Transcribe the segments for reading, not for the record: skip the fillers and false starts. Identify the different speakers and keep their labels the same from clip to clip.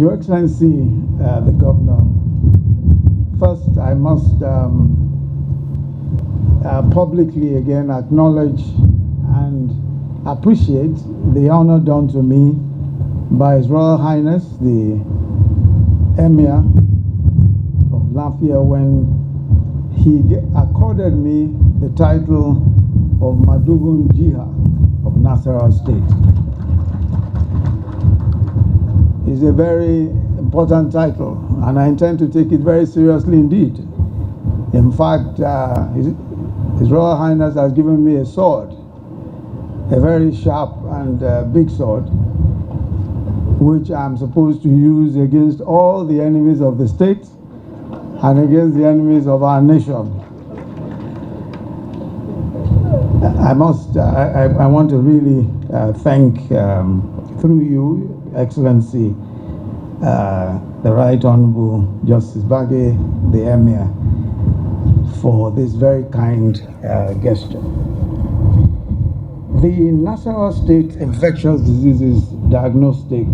Speaker 1: Your Excellency, the Governor, first I must publicly again acknowledge and appreciate the honor done to me by His Royal Highness, the Emir of Lafayette, when he accorded me the title of Madugun Jiha of Nasarawa State. It's a very important title, and I intend to take it very seriously indeed. In fact, His Royal Highness has given me a sword, a very sharp and big sword, which I'm supposed to use against all the enemies of the state and against the enemies of our nation. I want to really thank, through you, Excellency, the Right Honorable Justice Bage, the Emir, for this very kind gesture. The Nasarawa State Infectious Diseases Diagnosis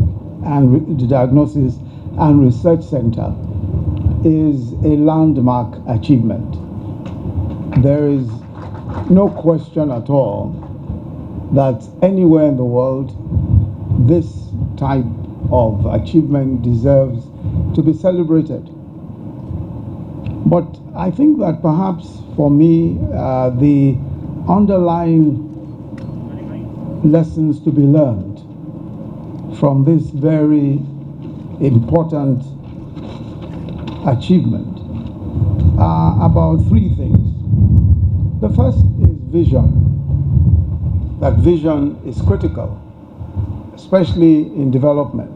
Speaker 1: and Research Center is a landmark achievement. There is no question at all that anywhere in the world this type of achievement deserves to be celebrated. But I think that perhaps for me, the underlying lessons to be learned from this very important achievement are about three things. The first is vision. That vision is critical, especially in development,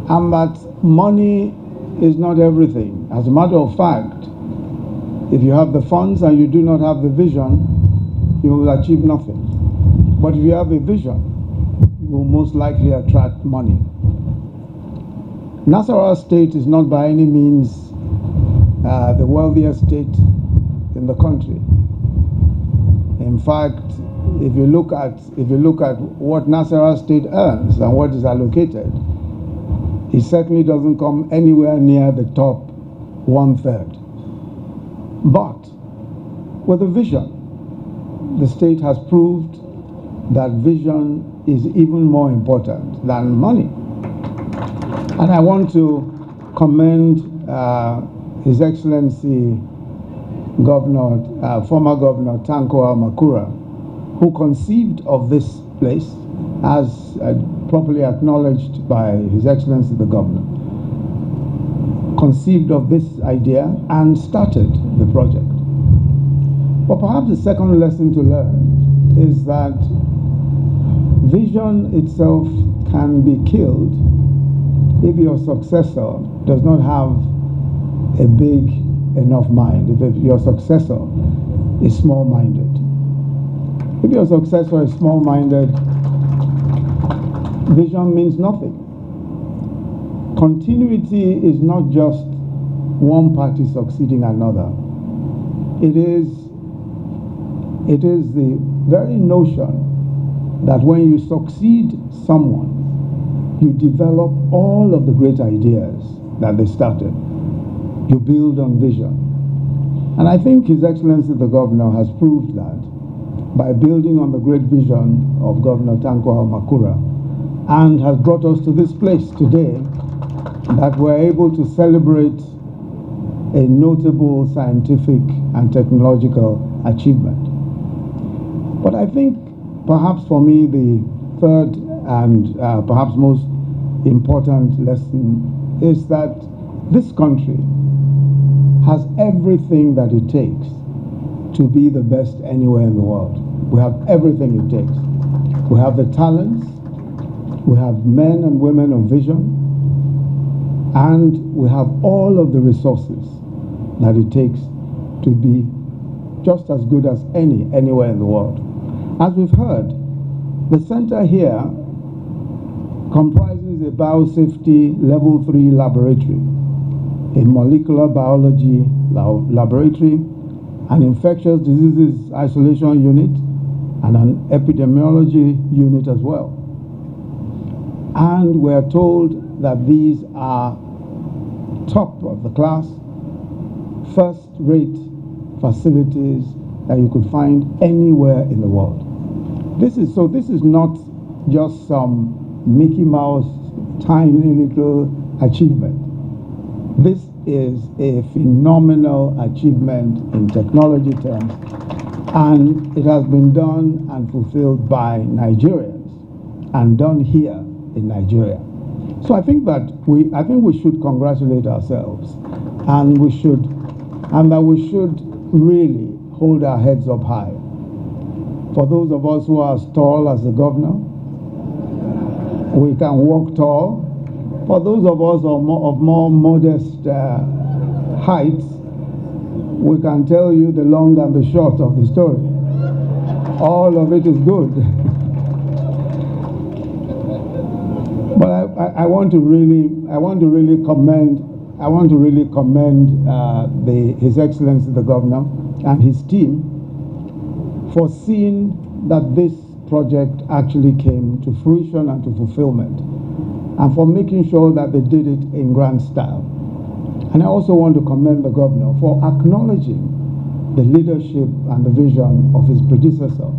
Speaker 1: and that money is not everything. As a matter of fact, if you have the funds and you do not have the vision, you will achieve nothing. But if you have a vision, you will most likely attract money. Nasarawa State is not by any means the wealthiest state in the country. In fact, if you look at what Nasarawa State earns and what is allocated, it certainly doesn't come anywhere near the top 1/3. But with a vision, the state has proved that vision is even more important than money. And I want to commend His Excellency Governor, former Governor Tanko Makura, who conceived of this place, as properly acknowledged by His Excellency the Governor, conceived of this idea and started the project. But perhaps the second lesson to learn is that vision itself can be killed if your successor does not have a big enough mind, if your successor is small-minded. If your successor is small-minded, vision means nothing. Continuity is not just one party succeeding another. It is the very notion that when you succeed someone, you develop all of the great ideas that they started. You build on vision. And I think His Excellency the Governor has proved that by building on the great vision of Governor Tanko Makura, and has brought us to this place today, that we're able to celebrate a notable scientific and technological achievement. But I think perhaps for me the third and perhaps most important lesson is that this country has everything that it takes to be the best anywhere in the world. We have everything it takes. We have the talents, we have men and women of vision, and we have all of the resources that it takes to be just as good as anywhere in the world. As we've heard, the center here comprises a biosafety level 3 laboratory, a molecular biology laboratory, an infectious diseases isolation unit, and an epidemiology unit as well. And we're told that these are top of the class, first-rate facilities that you could find anywhere in the world. This is not just some Mickey Mouse tiny little achievement. This is a phenomenal achievement in technology terms, and it has been done and fulfilled by Nigerians and done here in Nigeria. So I think we should congratulate ourselves, and we should really hold our heads up high. For those of us who are as tall as the governor, we can walk tall. For those of us of more modest heights, we can tell you the long and the short of the story. All of it is good. But I want to really commend His Excellency the Governor and his team for seeing that this project actually came to fruition and to fulfillment, and for making sure that they did it in grand style. And I also want to commend the governor for acknowledging the leadership and the vision of his predecessor.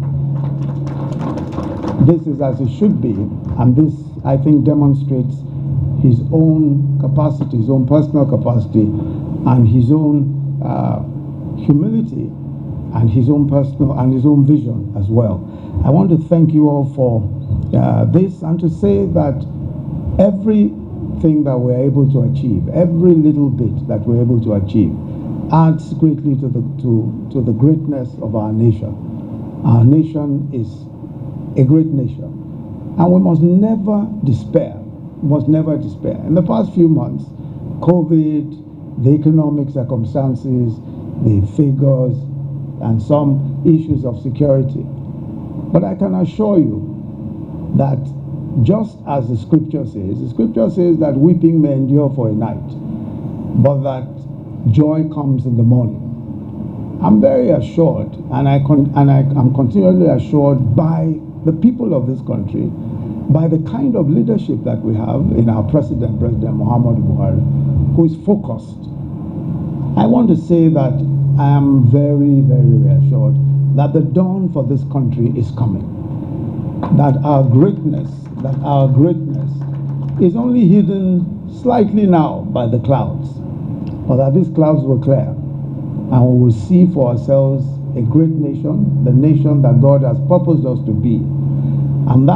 Speaker 1: This is as it should be, and this, I think, demonstrates his own capacity, his own personal capacity, and his own humility, and his own personal and his own vision as well. I want to thank you all for this, and to say that everything that we're able to achieve, every little bit that we're able to achieve, adds greatly to the greatness of our nation. Our nation is a great nation, and we must never despair. We must never despair. In the past few months, COVID, the economic circumstances, the figures, and some issues of security. But I can assure you that just as the scripture says that weeping may endure for a night, but that joy comes in the morning. I'm very assured, and I'm continually assured by the people of this country, by the kind of leadership that we have in our President Muhammadu Buhari, who is focused. I want to say that I am very, very reassured that the dawn for this country is coming. That our greatness is only hidden slightly now by the clouds, but that these clouds will clear, and we will see for ourselves a great nation, the nation that God has purposed us to be. And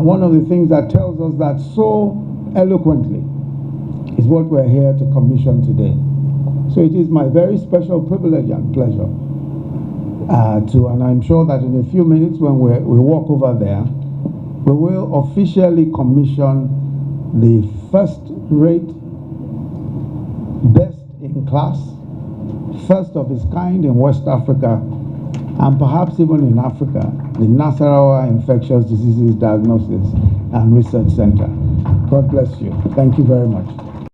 Speaker 1: one of the things that tells us that so eloquently is what we're here to commission today. So it is my very special privilege and pleasure and I'm sure that in a few minutes when we walk over there, we will officially commission the first-rate, best-in-class, first of its kind in West Africa, and perhaps even in Africa, the Nasarawa Infectious Diseases Diagnosis and Research Center. God bless you. Thank you very much.